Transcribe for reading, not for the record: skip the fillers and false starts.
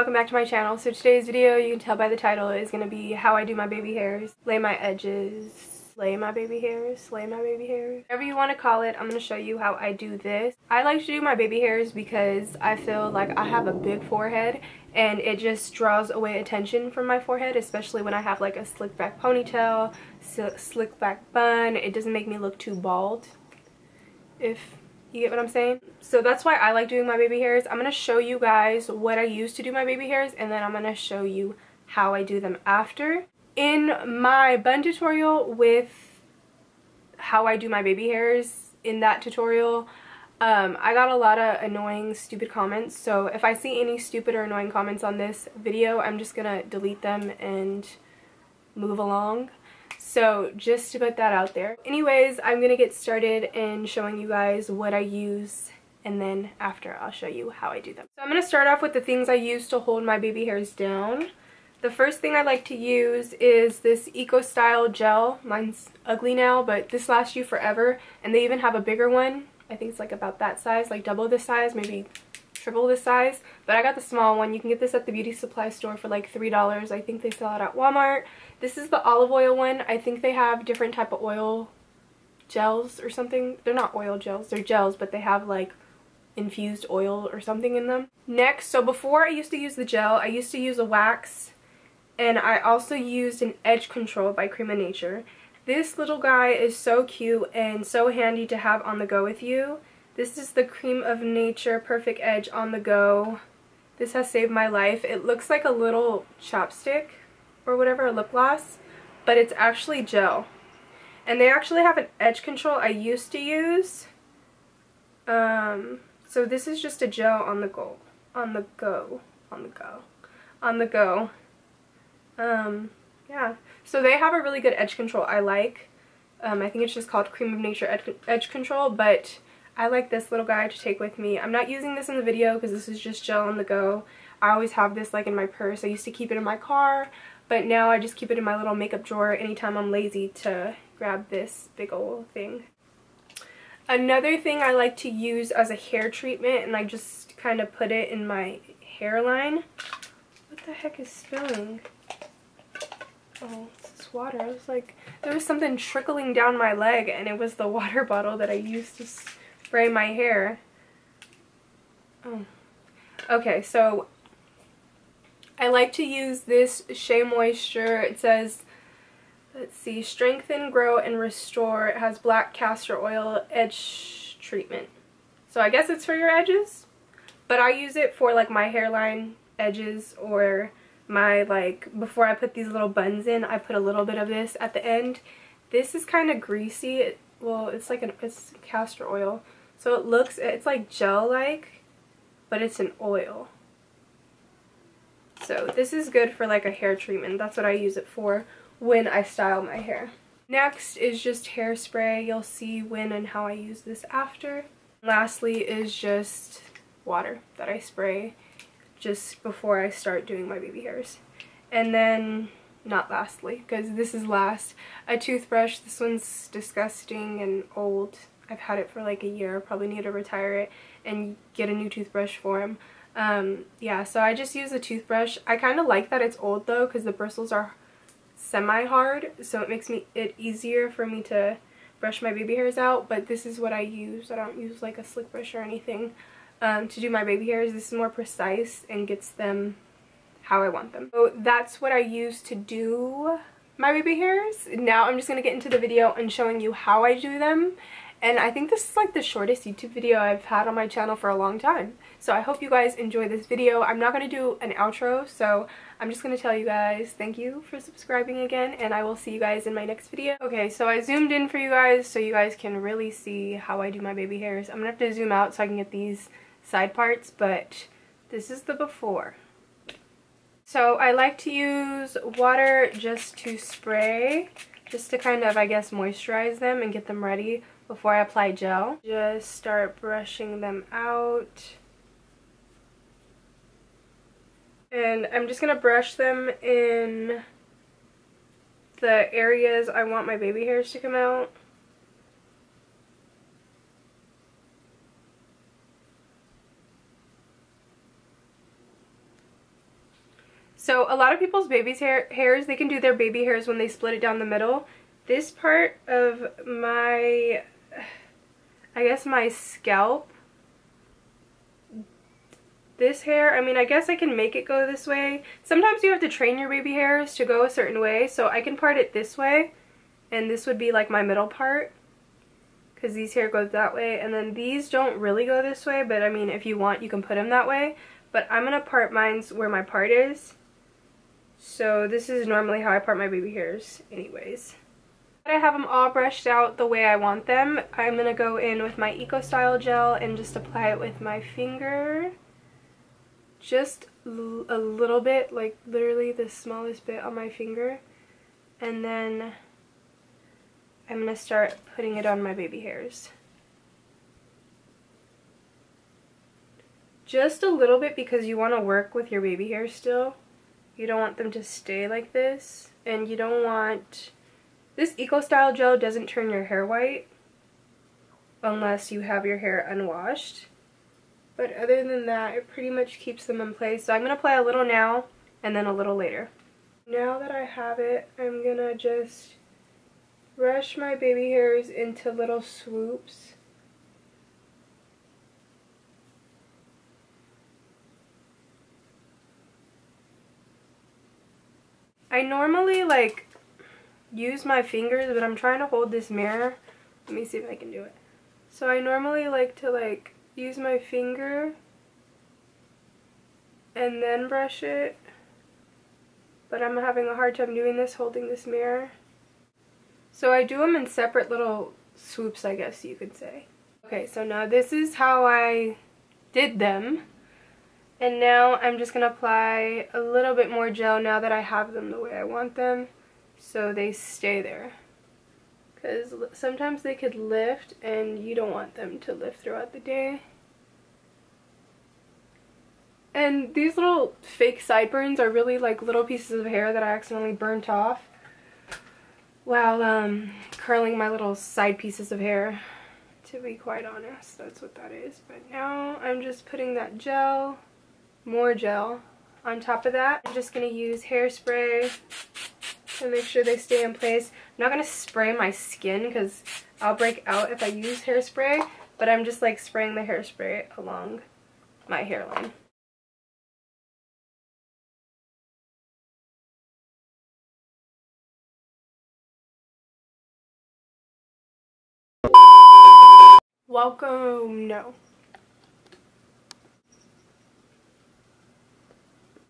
welcome back to my channel. So today's video, you can tell by the title, is going to be how I do my baby hairs, lay my edges, slay my baby hairs, slay my baby hairs, whatever you want to call it. I'm going to show you how I do this. I like to do my baby hairs because I feel like I have a big forehead and it just draws away attention from my forehead, especially when I have like a slick back ponytail, slick back bun. It doesn't make me look too bald, if you get what I'm saying. So that's why I like doing my baby hairs. I'm going to show you guys what I use to do my baby hairs, and then I'm going to show you how I do them after. In my bun tutorial with how I do my baby hairs, in that tutorial, I got a lot of annoying, stupid comments. So if I see any stupid or annoying comments on this video, I'm just going to delete them and move along. So just to put that out there. Anyways, I'm going to get started in showing you guys what I use, and then after I'll show you how I do them. So I'm going to start off with the things I use to hold my baby hairs down. The first thing I like to use is this Eco Style gel. Mine's ugly now, but this lasts you forever, and they even have a bigger one. I think it's like about that size, like double this size, maybe triple this size, but I got the small one. You can get this at the beauty supply store for like $3. I think they sell it at Walmart. This is the olive oil one. I think they have different type of oil gels or something. They're not oil gels, they're gels, but they have like infused oil or something in them. Next, so before I used to use the gel, I used to use a wax, and I also used an edge control by Creme. This little guy is so cute and so handy to have on the go with you. This is the Creme of Nature Perfect Edge on the go. This has saved my life. It looks like a little chapstick or whatever, a lip gloss, but it's actually gel. And they actually have an edge control I used to use. So this is just a gel on the go. Yeah. So they have a really good edge control I like. I think it's just called Creme of Nature Edge Control, but I like this little guy to take with me. I'm not using this in the video because this is just gel on the go. I always have this like in my purse. I used to keep it in my car, but now I just keep it in my little makeup drawer anytime I'm lazy to grab this big old thing. Another thing I like to use as a hair treatment, and I just kind of put it in my hairline. What the heck is spilling? Oh, it's water. I was like, there was something trickling down my leg, and it was the water bottle that I used to spray my hair. Oh. Okay, so I like to use this Shea Moisture. It says, let's see, strengthen, grow, and restore. It has black castor oil edge treatment. So I guess it's for your edges, but I use it for like my hairline edges, or my, like, before I put these little buns in, I put a little bit of this at the end. This is kind of greasy. Well, it's like it's castor oil, so it's like gel-like, but it's an oil. So this is good for like a hair treatment. That's what I use it for when I style my hair. Next is just hairspray. You'll see when and how I use this after. Lastly is just water that I spray just before I start doing my baby hairs. And then, not lastly, because this is last, a toothbrush. This one's disgusting and old. I've had it for like a year. Probably need to retire it and get a new toothbrush for him. Yeah, so I just use a toothbrush. I kind of like that it's old though, because the bristles are semi-hard, so it makes it easier for me to brush my baby hairs out. But this is what I use. I don't use like a slick brush or anything to do my baby hairs. This is more precise and gets them how I want them. So that's what I use to do my baby hairs. Now I'm just going to get into the video and showing you how I do them. And I think this is like the shortest YouTube video I've had on my channel for a long time. So I hope you guys enjoy this video. I'm not going to do an outro, so I'm just going to tell you guys thank you for subscribing again, and I will see you guys in my next video. Okay, so I zoomed in for you guys so you guys can really see how I do my baby hairs. I'm going to have to zoom out so I can get these side parts, but this is the before. So I like to use water just to spray, just to kind of, I guess, moisturize them and get them ready before I apply gel. Just start brushing them out. And I'm just going to brush them in the areas I want my baby hairs to come out. So a lot of people's baby's hairs, they can do their baby hairs when they split it down the middle. This part of my, I guess my scalp, this hair, I mean, I guess I can make it go this way. Sometimes you have to train your baby hairs to go a certain way, so I can part it this way, and this would be like my middle part, because these hair goes that way, and then these don't really go this way, but I mean, if you want, you can put them that way. But I'm gonna part mine's where my part is. So this is normally how I part my baby hairs anyways. I have them all brushed out the way I want them. I'm gonna go in with my Eco Style gel and just apply it with my finger. Just a little bit, like literally the smallest bit on my finger. And then I'm gonna start putting it on my baby hairs. Just a little bit, because you want to work with your baby hairs still. You don't want them to stay like this, and you don't want... This Eco Style gel doesn't turn your hair white unless you have your hair unwashed. But other than that, it pretty much keeps them in place. So I'm going to apply a little now and then a little later. Now that I have it, I'm going to just brush my baby hairs into little swoops. I normally like use my fingers, but I'm trying to hold this mirror. Let me see if I can do it. So I normally like to like use my finger and then brush it, but I'm having a hard time doing this holding this mirror. So I do them in separate little swoops, I guess you could say. Okay, so now this is how I did them. And now I'm just going to apply a little bit more gel now that I have them the way I want them, so they stay there. Because sometimes they could lift and you don't want them to lift throughout the day. And these little fake sideburns are really like little pieces of hair that I accidentally burnt off while curling my little side pieces of hair, to be quite honest. That's what that is. But now I'm just putting that gel, more gel, on top of that. I'm just going to use hairspray to make sure they stay in place. I'm not going to spray my skin because I'll break out if I use hairspray, but I'm just like spraying the hairspray along my hairline. Welcome, no.